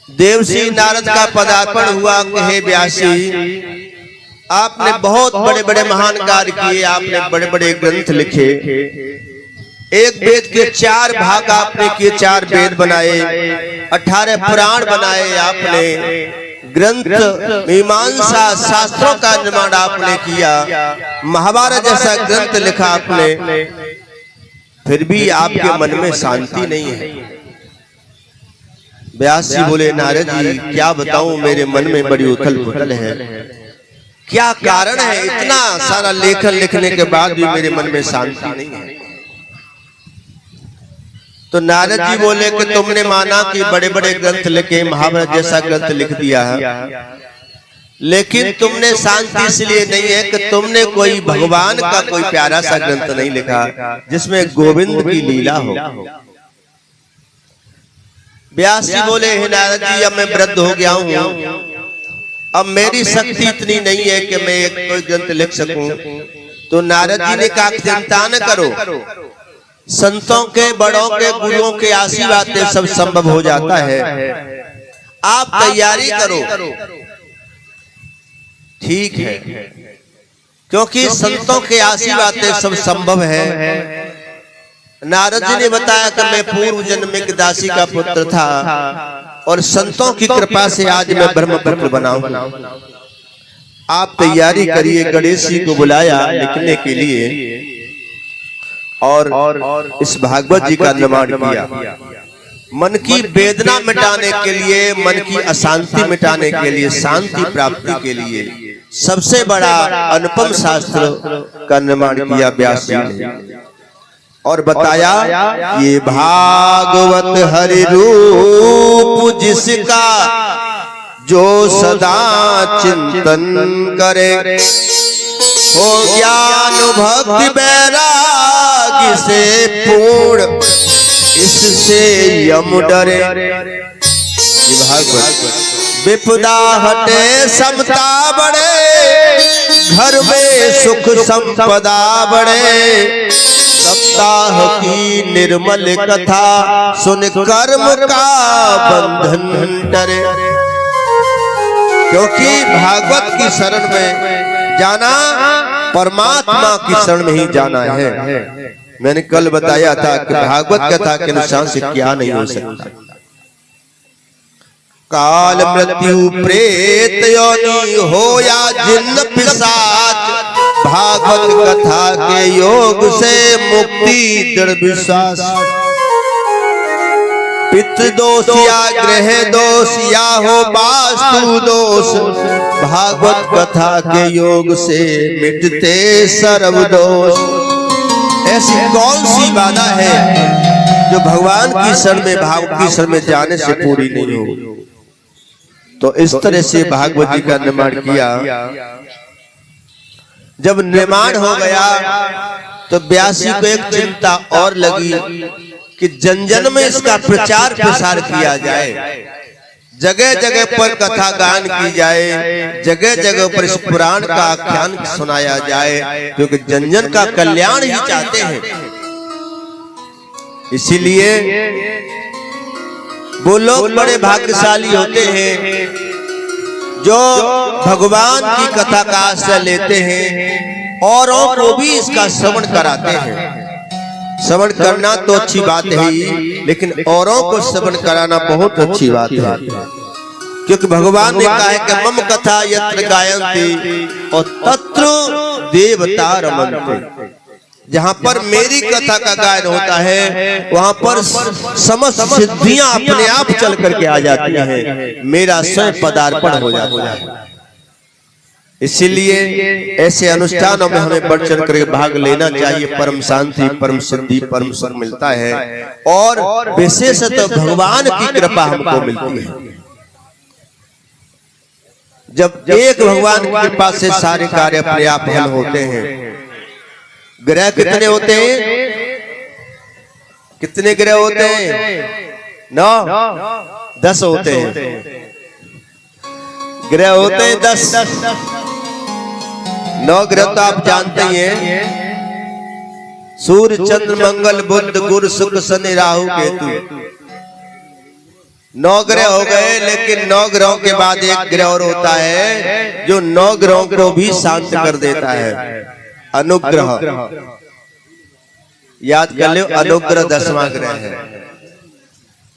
देवसी नारद का पदार्पण हुआ कि हे व्यासी, आपने बहुत बड़े बड़े महान कार्य किए, आपने बड़े बड़े ग्रंथ लिखे, एक वेद के 4 भाग आपने किए, 4 वेद बनाए, 18 पुराण बनाए, आपने ग्रंथ मीमांसा शास्त्रों का निर्माण आपने किया, महाभारत जैसा ग्रंथ लिखा आपने, फिर भी आपके मन में शांति नहीं है। व्यास जी बोले, नारद जी क्या बताऊं, मेरे मन में बड़ी उथल पुथल है, क्या कारण है, इतना सारा लेखन लिखने के बाद भी मेरे मन में शांति नहीं है। तो नारद जी बोले कि तुमने माना कि बड़े बड़े ग्रंथ लिखे, महाभारत जैसा ग्रंथ लिख दिया है, लेकिन तुमने शांति इसलिए नहीं है कि तुमने कोई भगवान का कोई प्यारा सा ग्रंथ नहीं लिखा जिसमें गोविंद की लीला हो। व्यास जी बोले, हे नारद जी, अब मैं वृद्ध हो गया हूँ, अब मेरी शक्ति इतनी नहीं है कि मैं एक कोई ग्रंथ लिख सकूं। तो नारद जी ने कहा, चिंता न करो, संतों के, बड़ों के, गुरुओं के आशीर्वाद से सब संभव हो जाता है, आप तैयारी करो। ठीक है, क्योंकि संतों के आशीर्वाद से सब संभव है। नारद जी ने बताया कि मैं पूर्व जन्म में दासी का पुत्र था और संतों की कृपा से आज मैं ब्रह्मपुत्र बना हूं। आप तैयारी करिए। गणेश जी को बुलाया लिखने के लिए और इस भागवत जी का निर्माण किया। मन की वेदना मिटाने के लिए, मन की अशांति मिटाने के लिए, शांति प्राप्ति के लिए सबसे बड़ा अनुपम शास्त्र का निर्माण किया व्यास जी ने और बताया, ये भागवत हरि रूप जिसका जो सदा चिंतन करे, हो ज्ञान भक्ति बैरागी से पूर्ण, इससे यम डरे। विपदा हटे समता बढ़े, घर में सुख संपदा बढ़े, सप्ताह की निर्मल कथा सुन कर्म का बंधन डरे। क्योंकि भागवत की शरण में जाना परमात्मा की शरण में ही जाना है। मैंने कल बताया था कि भागवत कथा के अनुसार से क्या नहीं हो सकता। काल मृत्यु प्रेत योनि हो या जिन्न पिशाच, भागवत कथा के योग से मुक्ति दृढ़ विश्वास। पितृ दोष या ग्रह दोष या हो वास्तु दोष, भागवत कथा के योग से मिटते सर्व दोष। ऐसी कौन सी बाधा है जो भगवान की शरण में, भागवत की शरण में जाने से पूरी नहीं हो। तो इस तरह से भागवत जी का निर्माण किया। जब निर्माण हो गया तो व्यासी को एक चिंता और लगी कि जन जन में इसका प्रचार प्रसार किया जाए, जगह जगह पर कथा गान की जाए, जगह जगह पर इस पुराण का आख्यान सुनाया जाए, क्योंकि जन जन का कल्याण ही चाहते हैं। इसीलिए वो लोग बड़े भाग्यशाली होते हैं जो भगवान की कथा का आश्रय लेते हैं औरों को भी इसका श्रवण कराते हैं। श्रवण करना तो अच्छी बात है ही, लेकिन औरों को श्रवण कराना बहुत अच्छी बात है, क्योंकि भगवान ने कहा है कि मम कथा यत्र गायन्ति और तत्र देवता रमन्ते। जहाँ पर मेरी कथा का गायन होता है वहां पर समस्त सिद्धियां अपने आप चल करके आ जाती हैं, मेरा स्वयं पदार्पण हो जाता है। इसीलिए ऐसे अनुष्ठानों में हमें बढ़ चढ़ कर भाग लेना चाहिए। परम शांति, परम सिद्धि, परम सुख मिलता है और विशेषतः भगवान की कृपा हमको मिलती है। जब एक भगवान की कृपा से सारे कार्य अपने आप हल होते हैं। ग्रह कितने होते हैं? कितने ग्रह होते हैं? 9 10 होते हैं। ग्रह होते हैं 10। 9 ग्रह तो आप जानते ही हैं, सूर्य, चंद्र, मंगल, बुध, गुरु, शुक्र, शनि, राहु, केतु। 9 ग्रह हो गए, लेकिन 9 ग्रहों के बाद एक ग्रह और होता है जो 9 ग्रहों को भी शांत कर देता है, अनुग्रह। याद कर लो, अनुग्रह 10वां ग्रह है।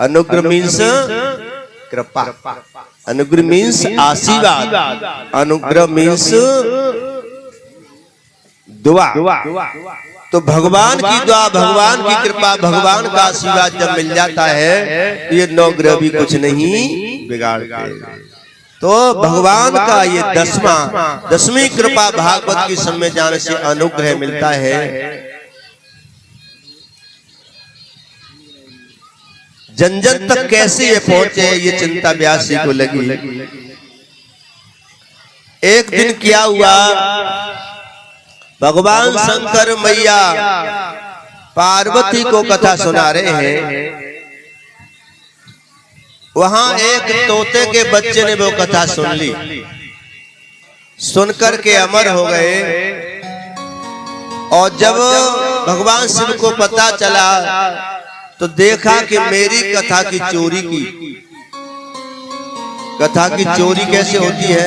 अनुग्रह मीन्स कृपा, अनुग्रह मीन्स आशीर्वाद, अनुग्रह मीन्स दुआ। तो भगवान की दुआ, भगवान की कृपा, भगवान का आशीर्वाद जब मिल जाता है तो ये 9 ग्रह भी कुछ नहीं बिगाड़ते। तो भगवान का ये 10वीं कृपा भागवत की समय जाने से अनुग्रह मिलता है। जन जन तक कैसे ये पहुंचे, ये चिंता व्यास जी को लगी। एक दिन क्या हुआ, भगवान शंकर मैया पार्वती को कथा सुना रहे हैं। वहां एक तोते के बच्चे ने वो कथा सुन ली, सुनकर के अमर हो गए। और जब भगवान शिव को पता चला तो देखा कि मेरी कथा की चोरी की। कथा की चोरी कैसे होती है?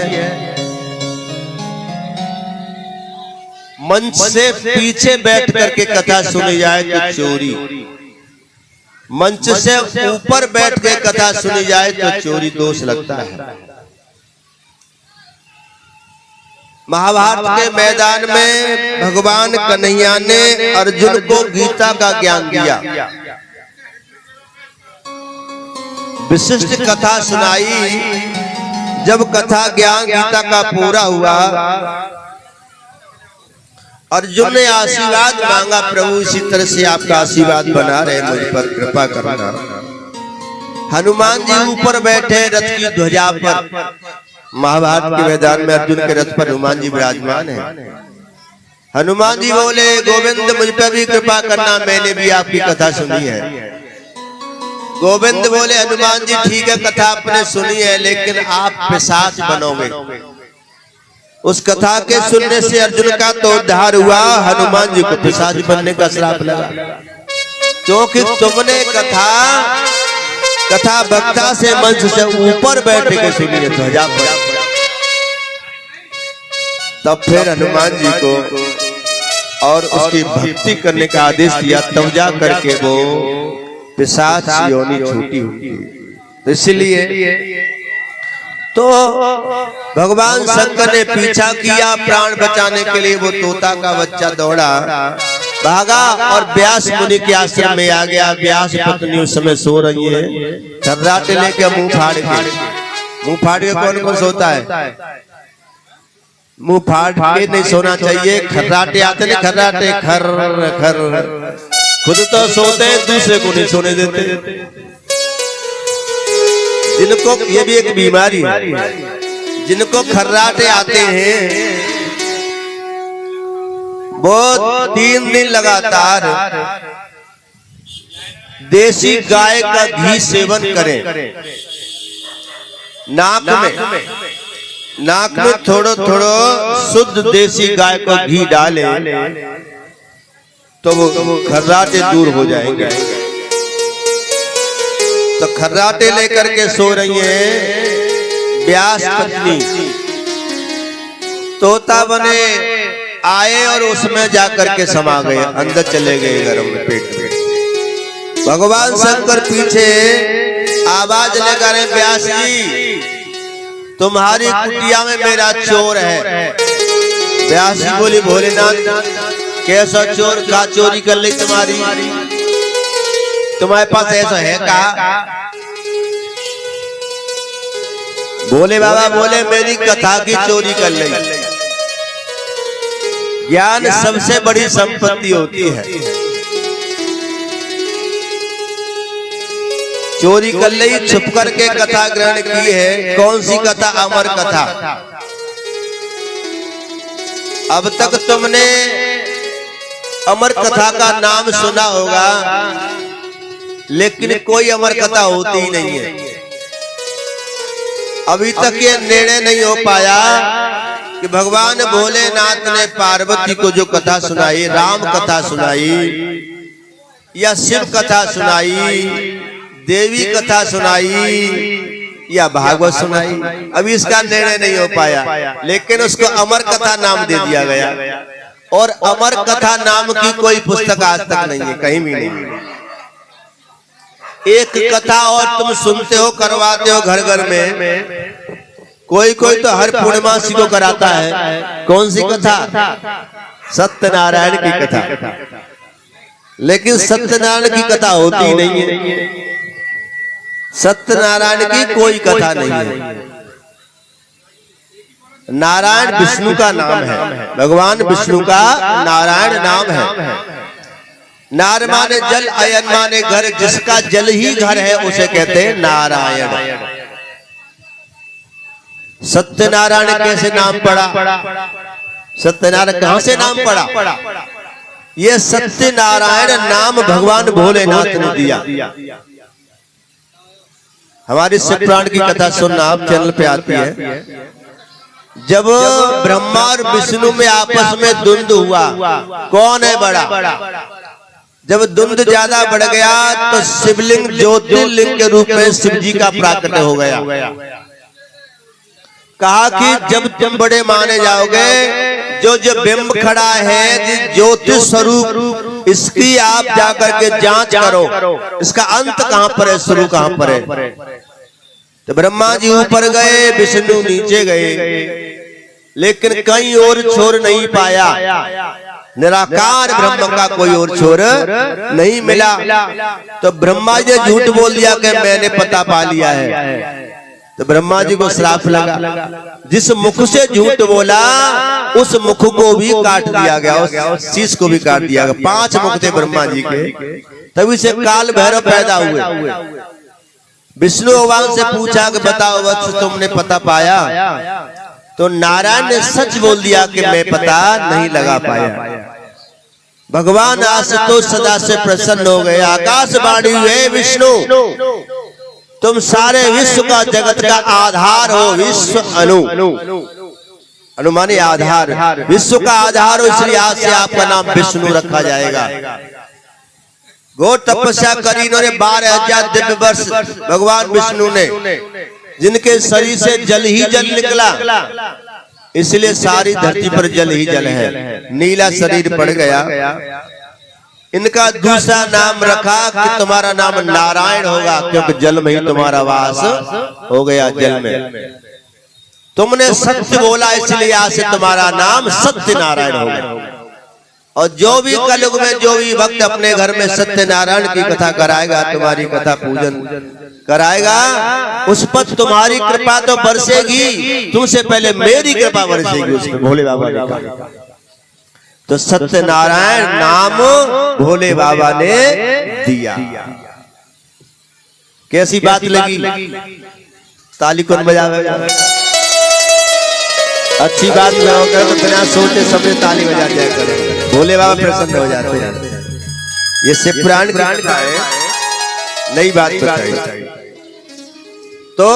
मंच से पीछे बैठ करके कथा सुनी जाए तो चोरी, मंच से ऊपर बैठ के कथा सुनी जाए तो चोरी दोष लगता है। महाभारत के मैदान में भगवान कन्हैया ने अर्जुन को गीता का ज्ञान दिया, विशिष्ट कथा सुनाई। जब कथा ज्ञान गीता का पूरा हुआ, अर्जुन ने आशीर्वाद मांगा, प्रभु इसी तरह से आपका आशीर्वाद बना रहे, मुझ पर कृपा करना। हनुमान जी ऊपर बैठे रथ की ध्वजा पर। महाभारत के मैदान में अर्जुन के रथ पर हनुमान जी विराजमान है। हनुमान जी बोले, गोविंद मुझ पर भी कृपा करना, मैंने भी आपकी कथा सुनी है। गोविंद बोले, हनुमान जी ठीक है, कथा आपने सुनी है, लेकिन आप पिशाच बनोगे। उस कथा के सुनने से अर्जुन का तो उद्धार हुआ, हनुमान जी को पिशाच बनने का श्राप लगा, क्योंकि तुमने कथा वक्ता से मंच से ऊपर बैठ के सुनी है, ध्वजा पर। तब फिर हनुमान जी को और उसकी भक्ति करने का आदेश दिया, तब जा करके वो पिशाच योनि छूटी हुई। तो इसलिए तो भगवान शंकर ने पीछा किया, प्राण बचाने के लिए वो तोता का बच्चा दौड़ा, भागा और व्यास मुनि के आश्रम में आ गया। व्यास पत्नी उस समय सो रही है, खर्राटे लेके मुंह फाड़ के कौन कौन सोता है? मुंह फाड़ के नहीं सोना चाहिए। खर्राटे आते नहीं, खर्राटे खर खर, खुद तो सोते हैं, दूसरे को नहीं सोने देते। जिनको, ये भी एक बीमारी है, जिनको खर्राटे आते हैं वो 3 दिन लगातार देसी गाय का घी सेवन करें। नाक में थोड़ो थोड़ो शुद्ध देसी गाय का घी डालें तो वो खर्राटे दूर हो जाएंगे। तो खर्राटे लेकर के सो रही हैं। व्यास पत्नी तोता बने आए और उसमें जाकर के समा गए, अंदर चले गए गर्भ में, पेट में। भगवान शंकर पीछे आवाज लेकर व्यास जी तुम्हारी कुटिया में मेरा चोर है। व्यास जी बोली भोलेनाथ कैसा चोर, का चोरी कर ली तुम्हारी, तुम्हारे पास ऐसा है का? भोले बाबा बोले मेरी कथा की चोरी कर ली। ज्ञान सबसे बड़ी संपत्ति होती है। चोरी कर ली, छुप करके कथा ग्रहण की है। कौन सी कथा? अमर कथा। अब तक तुमने अमर कथा का नाम सुना होगा, लेकिन कोई अमर कथा होती ही नहीं है। अभी तक ये निर्णय नहीं हो पाया कि भगवान भोलेनाथ ने पार्वती को जो कथा सुनाई, राम कथा सुनाई या शिव कथा सुनाई, देवी कथा सुनाई या भागवत सुनाई, अभी इसका निर्णय नहीं हो पाया। लेकिन उसको अमर कथा नाम दे दिया गया। और अमर कथा नाम की कोई पुस्तक आज तक नहीं है, कहीं भी नहीं। एक कथा और तुम सुनते हो, करवाते हो घर घर में। कोई कोई तो हर पूर्णिमासी को कराता है। कौन सी कथा? सत्यनारायण की कथा। लेकिन सत्यनारायण की कथा होती ही नहीं है। सत्यनारायण की कोई कथा नहीं है। नारायण विष्णु का नाम है, भगवान विष्णु का नारायण नाम है। नार माने जल, अयन माने घर, जिसका जल ही घर है उसे कहते हैं नारायण। सत्यनारायण कैसे नाम पड़ा? सत्यनारायण कहां से नाम पड़ा? ये सत्यनारायण नाम भगवान भोलेनाथ ने दिया। हमारी शिव पुराण की कथा सुनना, आप चैनल पे आती है। जब ब्रह्मा और विष्णु में आपस में द्वंद्व हुआ, कौन है बड़ा? जब द्वंद्व ज्यादा बढ़ गया तो शिवलिंग ज्योतिर्लिंग के रूप में शिव जी का प्राकट हो गया। कहा कि जब तुम बड़े माने जाओगे, जो बिंब खड़ा है ज्योतिष स्वरूप, इसकी आप जाकर के जांच करो, इसका अंत कहां पर है, शुरू कहां पर है। तो ब्रह्मा जी ऊपर गए, विष्णु नीचे गए, लेकिन कहीं और छोर नहीं पाया। निराकार ब्रह्म का कोई और छोर नहीं मिला। तो ब्रह्मा जी झूठ बोल दिया कि मैंने पता पा लिया है। तो ब्रह्मा जी को श्राप लगा। जिस मुख से झूठ बोला उस मुख को भी काट दिया गया, उस शीश को भी काट दिया गया। 5 मुख थे ब्रह्मा जी के, तभी से काल भैरव पैदा हुए। विष्णु भगवान से पूछा कि बताओ वत्स तुमने पता पाया? तो नारायण ने सच बोल दिया कि मैं पता नहीं लगा पाया। भगवान आज तो सदा से प्रसन्न हो गए। आकाशवाणी हुए विष्णु तुम सारे विश्व का जगत का आधार हो। विश्व अनु माने आधार, विश्व का आधार हो, इसलिए आज से आपका नाम विष्णु रखा जाएगा। घोर तपस्या करी इन्होंने 12,000 दिव्य वर्ष। भगवान विष्णु ने, जिनके शरीर से जल ही जल निकला, इसलिए सारी धरती पर जल ही जल है। नीला शरीर पड़ गया। इनका दूसरा नाम रखा कि तुम्हारा नाम नारायण होगा, क्योंकि जल में ही तुम्हारा वास हो गया, जल में। तुमने सत्य बोला, इसलिए आज से तुम्हारा नाम सत्य नारायण होगा। और जो भी कलयुग में जो भी भक्त अपने घर में सत्यनारायण की कथा कराएगा, तुम्हारी कथा पूजन कराएगा, उस पर तुम्हारी कृपा तो बरसेगी, तुमसे पहले मेरी कृपा बरसेगी उस पर। भोले बाबा ने कहा। तो सत्यनारायण नाम भोले बाबा ने दिया। कैसी बात लगी? ताली कौन बजावे? अच्छी बात करोगे तो बिना सोचे सबने ताली बजा दिया करें। भोले बाबा प्रसन्न हो जाते हैं। ये शिव पुराण का है, नई बात बताई। तो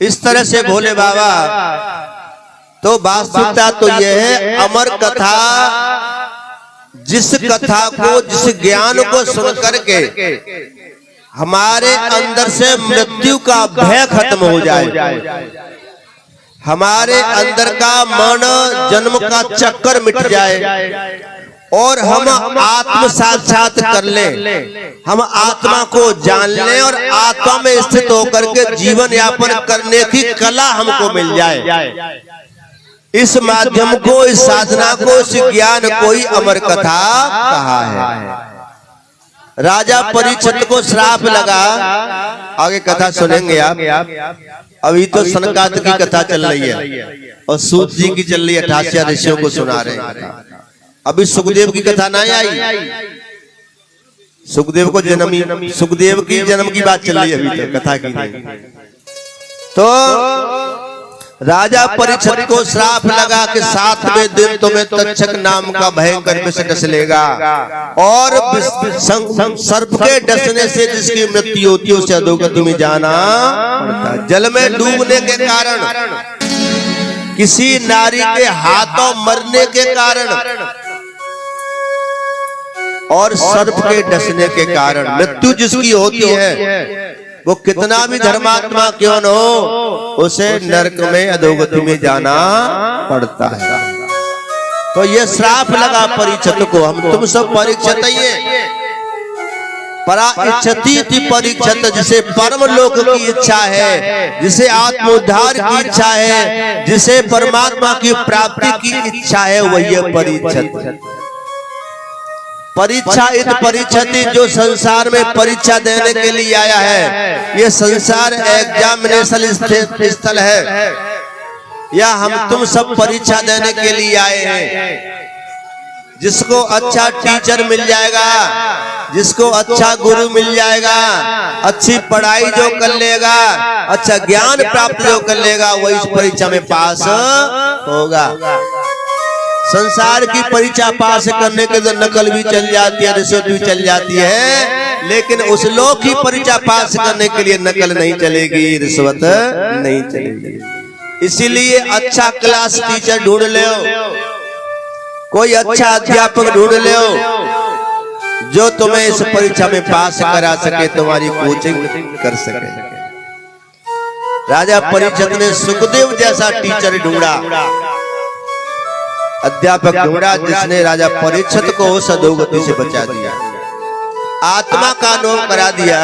इस तरह से भोले बाबा, तो वास्तविकता तो यह है, अमर कथा, जिस कथा को, जिस ज्ञान को सुन करके हमारे अंदर से मृत्यु का भय खत्म हो जाए, हमारे अंदर का मरण जन्म का चक्कर मिट जाए और हम आत्म साक्षात कर लें, हम आत्मा को जान लें और आत्मा में स्थित होकर के जीवन यापन करने की कला हमको मिल जाए। इस माध्यम को, इस साधना को, इस ज्ञान को ही अमर कथा कहा है। राजा परीक्षित को श्राप लगा, आगे कथा सुनेंगे आप। अभी तो सनकादिक की कथा चल रही है और सूत जी की चल रही है, 88 ऋषियों को सुना रहे हैं। अभी सुखदेव की कथा नहीं आई, सुखदेव को जन्म, सुखदेव की जन्म की बात चल रही है, अभी तो कथा की नहीं। तो राजा परीक्षित को श्राप लगा कि 7वें दिन तुम्हें तक्षक नाम का भयंकर विष डस लेगा और सर्प के डसने से जिसकी मृत्यु होती है उसे अधोगति में जाना पड़ता है। जल में डूबने के कारण, किसी नारी के हाथों मरने के कारण और सर्प के डसने के कारण मृत्यु जिसकी होती है, वो कितना भी धर्मात्मा क्यों न हो, उसे नरक में अधोगति में जाना पड़ता है। तो ये श्राप लगा परीक्षित को। हम तुम सब परीक्षित ही है, परा इच्छति थी परीक्षित, जिसे परम लोक की इच्छा है, जिसे आत्म उद्धार की इच्छा है, जिसे परमात्मा की प्राप्ति की इच्छा है, वही है परीक्षित। परीक्षा इत परीक्षति, जो संसार में परीक्षा देने के लिए आया है। ये संसार एग्जामिनेशन स्थल है, या हम तुम सब परीक्षा देने के लिए आए हैं। जिसको अच्छा टीचर मिल जाएगा, जिसको अच्छा गुरु मिल जाएगा, अच्छी पढ़ाई जो कर लेगा, अच्छा ज्ञान प्राप्त जो कर लेगा, वही इस परीक्षा में पास होगा। संसार की परीक्षा पास करने के लिए नकल भी चल जाती है, रिश्वत भी चल जाती है, लेकिन उस लोक की परीक्षा पास करने के लिए नकल नहीं चलेगी, रिश्वत नहीं चलेगी। इसीलिए अच्छा क्लास टीचर ढूंढ ले, कोई अच्छा अध्यापक ढूंढ ले जो तुम्हें इस परीक्षा में पास करा सके, तुम्हारी कोचिंग कर सके। राजा परीक्षित ने सुखदेव जैसा टीचर ढूंढा, अध्यापक ढूंढा, जिसने राजा परीक्षित को उस अधोगति से बचा दिया, आत्मा का अनुभव करा दिया।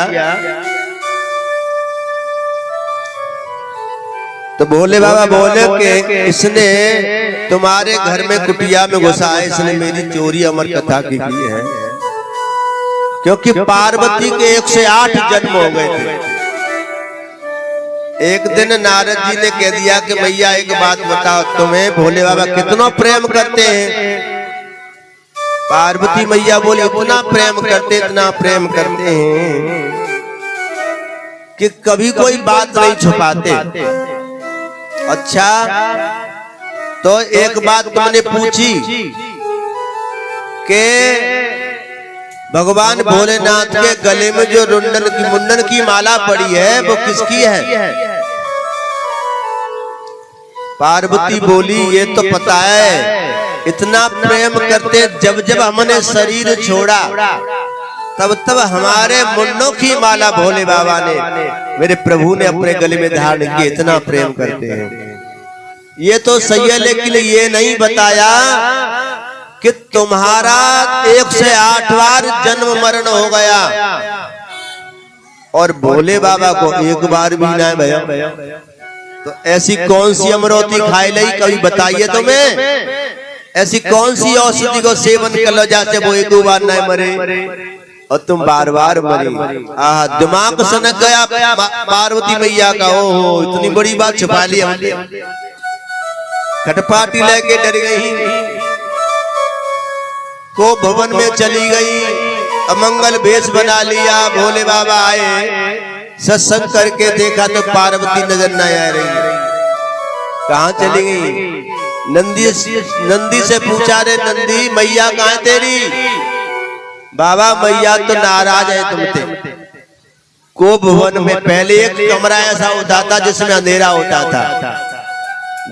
तो भोले बाबा बोले कि इसने तुम्हारे घर में कुटिया में घुसा है, इसने मेरी चोरी अमर कथा की है। क्योंकि पार्वती के 108 जन्म हो गए थे। एक दिन नारद जी ने कह दिया कि भैया एक बात बताओ, तुम्हें भोले बाबा कितना प्रेम करते हैं। पार्वती मैया बोली, इतना प्रेम करते, इतना प्रेम करते हैं कि कभी कोई बात नहीं छुपाते। अच्छा, तो एक बात तुमने पूछी कि भगवान भोलेनाथ के गले में जो मुंडन की माला पड़ी है वो किसकी है? पार्वती बोली, ये तो पता है, इतना प्रेम करते, जब जब हमने शरीर छोड़ा तब तब हमारे मुंडों की माला भोले बाबा ने, मेरे प्रभु ने अपने गले में धारण किए, इतना प्रेम करते हैं। ये तो सही है, लेकिन ये नहीं बताया कि तुम्हारा 108 बार जन्म मरण हो गया और भोले बाबा को एक बार भी ना भया। तो ऐसी कौन सी अमरौती खाई ली, कभी बताइए तुम्हें। ऐसी कौन सी औषधि को सेवन कर लो जाते वो एक बार ना मरे और तुम बार बार मरे। दिमाग सनक गया पार्वती मैया का। ओहो, इतनी बड़ी बात छुपा ली हमने। खटपाटी लेके डर गई, को भवन में चली गई, अमंगल भेष बना लिया। भोले बाबा आए, सत्संग करके देखा तो पार्वती नजर न आ रही। कहाँ चली गई? नंदी से पूछा, रे नंदी मैया कहाँ है तेरी? बाबा मैया तो नाराज है तुमसे। को भवन में पहले एक कमरा ऐसा होता था जिसमें अंधेरा होता था।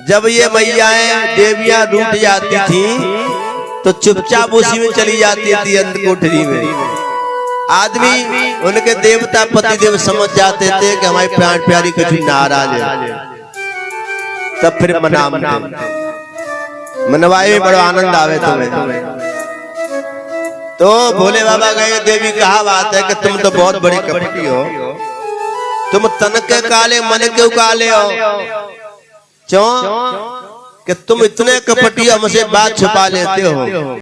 जब ये मैयाएं देवियां रूठ जाती थी तो चुपचाप उसी में चली जाती थी अंध कोठरी में। आदमी उनके देवता पतिदेव समझ जाते थे कि हमारी प्राण प्यारी कुछ नाराज है, तब फिर मनवाए में बड़ा आनंद आवे तुम्हें। तो भोले बाबा गए, देवी कहा बात है कि तुम तो बहुत बड़ी कपटी हो, तुम तन के काले मन के काले हो, क्यों कि तुम इतने कपटी हमसे बात छुपा लेते हो।